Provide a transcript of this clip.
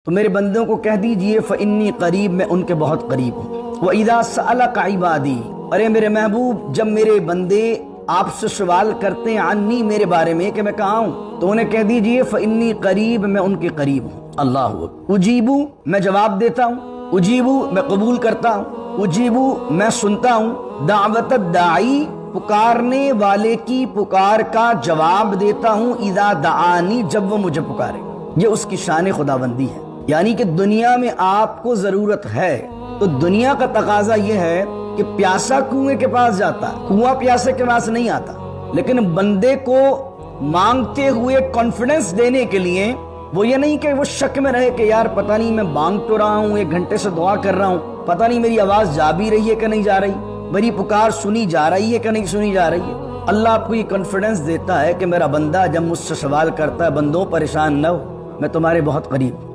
تو میرے بندوں کو کہہ دیجئے فإنی قریب، میں ان کے بہت قریب ہوں۔ وَإِذَا سَأَلَكَ عِبَادِي، ارے میرے محبوب جب میرے بندے آپ سے سوال کرتے ہیں عنی، میرے بارے میں کہ میں کہاں ہوں، تو انہیں کہہ دیجئے فإنی قریب، میں ان کے قریب ہوں۔ اللہ اکبر۔ اجیبو، میں جواب دیتا ہوں، اجیبو، میں قبول کرتا ہوں، اجیبو، میں سنتا ہوں، دعوت الداعی، پکارنے والے کی پکار کا جواب دیتا ہوں، اذا دعانی، جب وہ مجھے پکارے۔ یہ اس کی شان خداوندی ہے، یعنی کہ دنیا میں آپ کو ضرورت ہے تو دنیا کا تقاضا یہ ہے کہ پیاسا کنویں کے پاس جاتا ہے، کنواں پیاسے کے پاس نہیں آتا، لیکن بندے کو مانگتے ہوئے کانفیڈنس دینے کے لیے وہ یہ نہیں کہ وہ شک میں رہے کہ یار پتہ نہیں میں مانگ تو رہا ہوں، 1 گھنٹے سے دعا کر رہا ہوں، پتہ نہیں میری آواز جا بھی رہی ہے کہ نہیں جا رہی، میری پکار سنی جا رہی ہے کہ نہیں سنی جا رہی ہے۔ اللہ آپ کو یہ کانفیڈنس دیتا ہے کہ میرا بندہ جب مجھ سے سوال کرتا ہے، بندوں پریشان نہ ہو، میں تمہارے بہت قریب ہوں۔